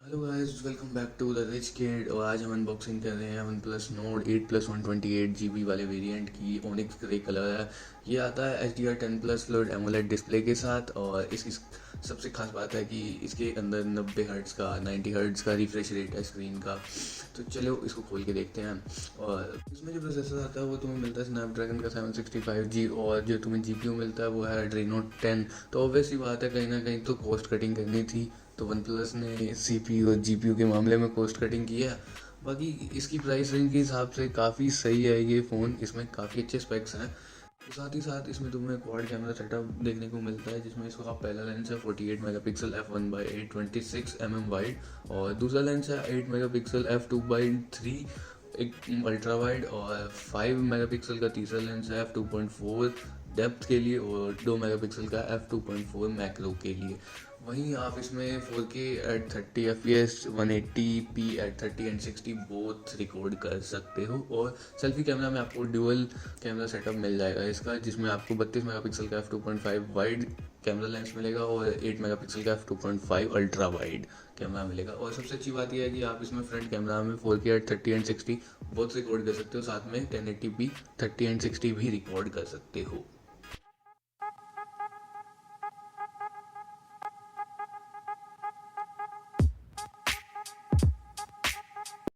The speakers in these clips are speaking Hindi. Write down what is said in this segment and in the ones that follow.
Hello guys, welcome back to the rich kid. और आज हम अनबॉक्सिंग कर रहे हैं OnePlus note 8 plus 128 GB वाले वेरिएंट की। ओनिक्स ग्रे कलर है। ये आता है HDR10+ फ्लूइड एमोलेड डिस्प्ले के साथ। और इसकी सबसे खास बात है कि इसके अंदर 90 हर्ट्ज़ का 90 हर्ट्ज़ का रिफ्रेश रेट है स्क्रीन का। तो चलो इसको खोल के देखते हैं। और इसमें जो प्रोसेसर आता है वो तुम्हें मिलता है स्नैपड्रैगन का 765G। और जो तुम्हें GPU मिलता है वो है Adreno 10। तो ऑब्वियस सी बात है, कहीं ना कहीं तो कॉस्ट कटिंग करनी थी। तो वन प्लस ने CPU और GPU के मामले में कॉस्ट कटिंग की है। बाकी इसकी प्राइस रेंज के हिसाब से काफ़ी सही है ये फ़ोन। इसमें काफ़ी अच्छे स्पेक्स हैं। तो साथ ही साथ इसमें तुम्हें क्वाड कैमरा सेटअप देखने को मिलता है, जिसमें इसका पहला लेंस है 48 मेगापिक्सल f1/8 26 mm वाइड। और दूसरा लेंस है 8 मेगापिक्सल f2/3 एक अल्ट्रा वाइड। और 5 मेगापिक्सल का तीसरा लेंस है f2.4 डेप्थ के लिए। और 2 मेगापिक्सल का f2.4 मैक्रो के लिए। वहीं आप इसमें 4K at 30 FPS 180p at 30 and 60 both record कर सकते हो। और सेल्फी कैमरा में आपको ड्यूअल कैमरा सेटअप मिल जाएगा इसका, जिसमें आपको 32 मेगापिक्सल का f2.5 वाइड कैमरा लेंस मिलेगा और 8 मेगापिक्सल का f2.5 अल्ट्रा वाइड कैमरा मिलेगा। और सबसे अच्छी बात यह है कि आप इसमें फ्रंट कैमरा में 4K at 30 and 60 both record कर सकते हो। साथ में 1080p 30 एंड 60 भी रिकॉर्ड कर सकते हो।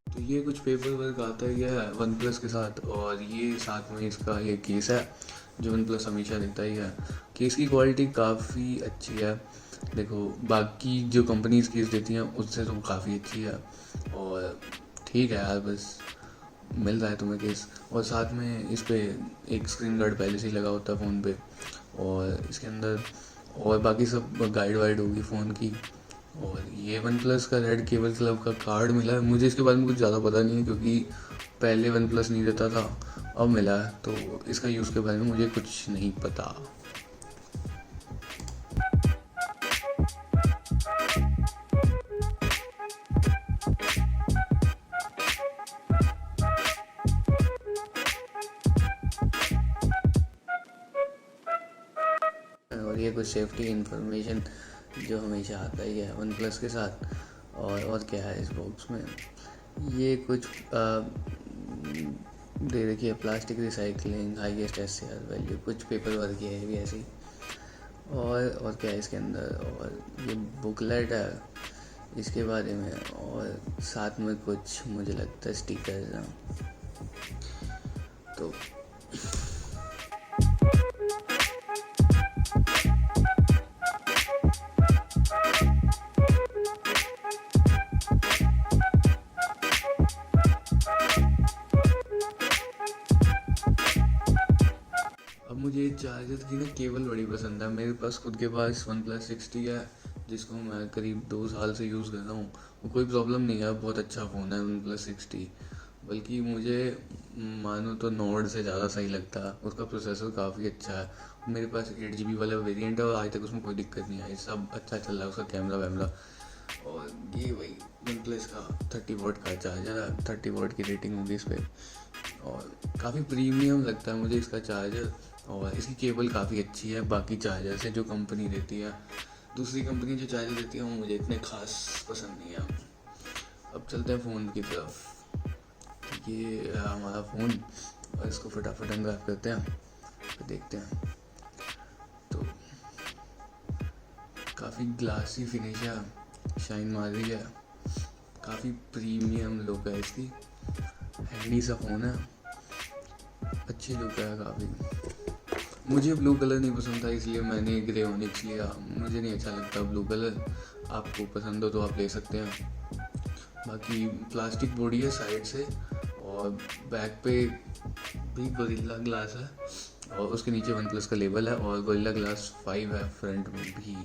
तो ये कुछ पेपर वर्क आता ही है वन प्लस के साथ। और ये साथ में इसका ये केस है जो वन प्लस हमेशा देता ही है। केस की क्वालिटी काफ़ी अच्छी है। देखो, बाकी जो कंपनीज केस देती हैं उससे तो काफ़ी अच्छी है। और ठीक है यार, बस मिल रहा है तुम्हें केस। और साथ में इस पर एक स्क्रीन गार्ड पहले से ही लगा होता है फ़ोन पे। और इसके अंदर और बाकी सब गाइड वाइड होगी फ़ोन की। और ये वन प्लस का रेड केबल क्लब का कार्ड मिला है। मुझे इसके बारे में कुछ ज़्यादा पता नहीं है, क्योंकि पहले वन प्लस नहीं देता था, अब मिला है। तो इसका यूज़ के बारे में मुझे कुछ नहीं पता। और ये कुछ सेफ्टी इंफॉर्मेशन जो हमेशा आता ही है वन प्लस के साथ। और क्या है इस बॉक्स में, ये कुछ दे रखी है। Plastic recycling highest SCR value, कुछ पेपर वर्क है भी ऐसे ही। और क्या है इसके अंदर, और ये बुकलेट है इसके बारे में। और साथ में कुछ मुझे लगता है स्टिकर्स हैं। तो अब मुझे चार्जर की ना केबल बड़ी पसंद है। मेरे पास खुद के पास वन प्लस 60 है, जिसको मैं करीब 2 साल से यूज़ कर रहा हूँ। वो कोई प्रॉब्लम नहीं है, बहुत अच्छा फ़ोन है वन प्लस 60। बल्कि मुझे मानो तो नोट से ज़्यादा सही लगता है। उसका प्रोसेसर काफ़ी अच्छा है। मेरे पास 8 GB वाला वेरिएंट है और आज तक उसमें कोई दिक्कत नहीं आई। सब अच्छा चल रहा है, उसका कैमरा वैमरा। और ये वही वन प्लस का 30 W का चार्जर है। 30 W की रेटिंग होगी इस पर। और काफ़ी प्रीमियम लगता है मुझे इसका चार्जर। और इसकी केबल काफ़ी अच्छी है बाकी चार्जर से जो कंपनी देती है। दूसरी कंपनी जो चार्जर देती है वो मुझे इतने खास पसंद नहीं है। अब चलते हैं फ़ोन की तरफ। तो ये है हमारा फ़ोन, और इसको फटाफट अनरैप करते हैं, फिर देखते हैं। तो काफ़ी ग्लासी फिनिश है, शाइन मार रही है, काफ़ी प्रीमियम लुक है इसकी। हैंडी सा फ़ोन है, अच्छी लुक है काफ़ी। मुझे ब्लू कलर नहीं पसंद था, इसलिए मैंने ग्रे ओनिक्स लिया। मुझे नहीं अच्छा लगता ब्लू कलर। आपको पसंद हो तो आप ले सकते हैं। बाकी प्लास्टिक बॉडी है साइड से, और बैक पे भी गोरिल्ला ग्लास है। और उसके नीचे वन प्लस का लेबल है, और गोरिल्ला ग्लास 5 है फ्रंट में भी।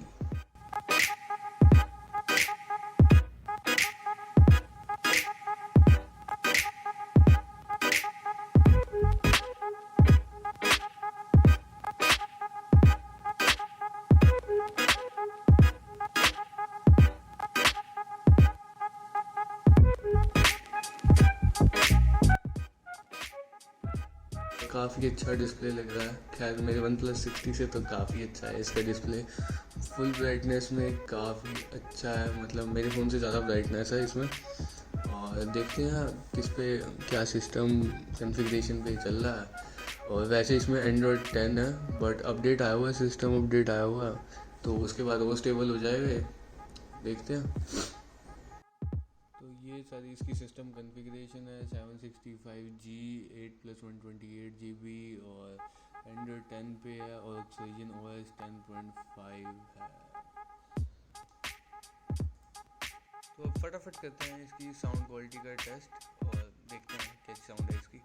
काफ़ी अच्छा डिस्प्ले लग रहा है। खैर, मेरे वन प्लस 60 से तो काफ़ी अच्छा है इसका डिस्प्ले। फुल ब्राइटनेस में काफ़ी अच्छा है, मतलब मेरे फ़ोन से ज़्यादा ब्राइटनेस है इसमें। और देखते हैं किस पे क्या सिस्टम कॉन्फ़िगरेशन पे चल रहा है। और वैसे इसमें एंड्रॉयड 10 है, बट अपडेट आया हुआ है, सिस्टम अपडेट आया हुआ है, तो उसके बाद वो स्टेबल हो जाएगा, देखते हैं। तो ये सारी इसकी सिस्टम कॉन्फ़िगरेशन है। 765G 8+128 GB और एंड्रॉयड 10 पे है और ऑक्सीजन OS 10.5 है। तो अब फटाफट करते हैं इसकी साउंड क्वालिटी का टेस्ट और देखते हैं कैसी साउंड है इसकी।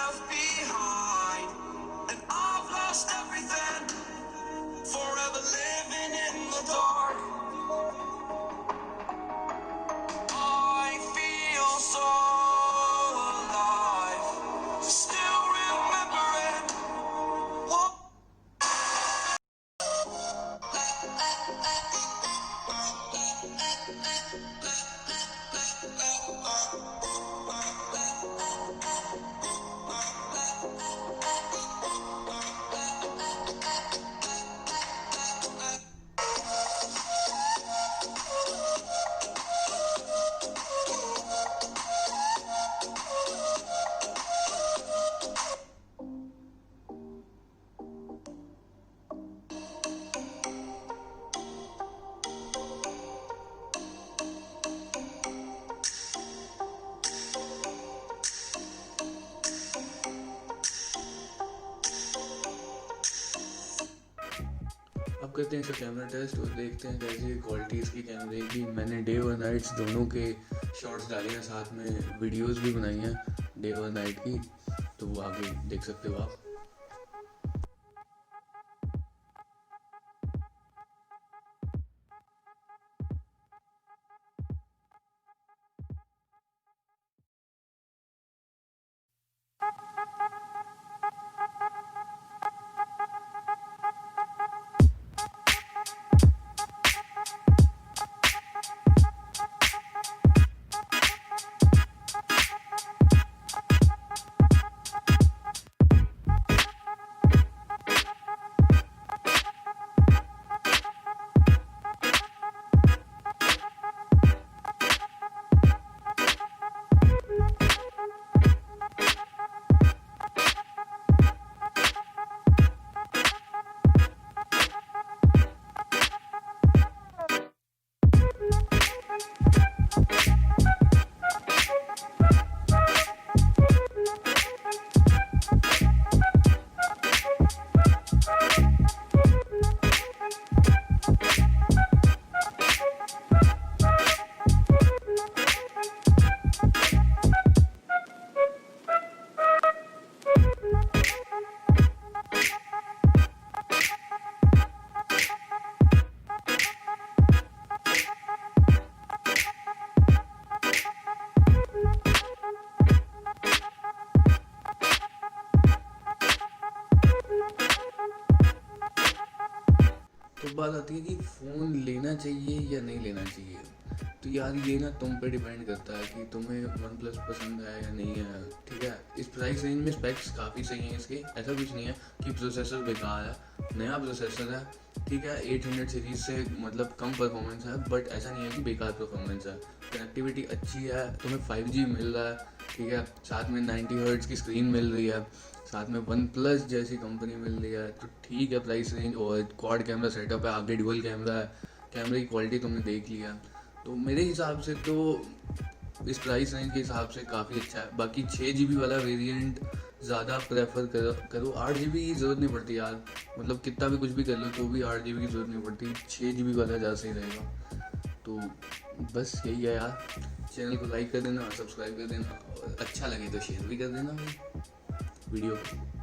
left behind, and I've lost everything. Forever living in the dark. I feel so alive, still remembering what. अब करते हैं इसका कैमरा टेस्ट और देखते हैं कैसी क्वालिटी इसकी कैमरे की। मैंने डे और नाइट्स दोनों के शॉट्स डाले हैं, साथ में वीडियोस भी बनाई हैं डे और नाइट की, तो वो आगे देख सकते हो आप। तो बात आती है कि फ़ोन लेना चाहिए या नहीं लेना चाहिए। तो यार ये ना तुम पे डिपेंड करता है कि तुम्हें वन प्लस पसंद है या नहीं है, ठीक है। इस प्राइस रेंज में स्पेक्स काफ़ी सही हैं इसके, ऐसा कुछ नहीं है कि प्रोसेसर बेकार है, नया प्रोसेसर है, ठीक है। 800 सीरीज से मतलब कम परफॉर्मेंस है, बट ऐसा नहीं है कि बेकार परफॉर्मेंस है। कनेक्टिविटी अच्छी है, तुम्हें 5G मिल रहा है, ठीक है। साथ में 90 हर्ट्ज़ की स्क्रीन मिल रही है, साथ में वन प्लस जैसी कंपनी मिल रही है, तो ठीक है प्राइस रेंज। और क्वाड कैमरा सेटअप है, आगे डुअल कैमरा है, कैमरे की क्वालिटी तुमने देख लिया। तो मेरे हिसाब से तो इस प्राइस रेंज के हिसाब से काफ़ी अच्छा है। बाकी 6GB वाला वेरिएंट ज़्यादा प्रेफर करो। 8GB की ज़रूरत नहीं पड़ती यार, मतलब कितना भी कुछ भी कर लो तो भी 8GB की ज़रूरत नहीं पड़ती। 6GB वाला ज़्यादा सही रहेगा। तो बस यही है यार। चैनल को लाइक कर देना, सब्सक्राइब कर देना, और अच्छा लगे तो शेयर भी कर देना भाई वीडियो को।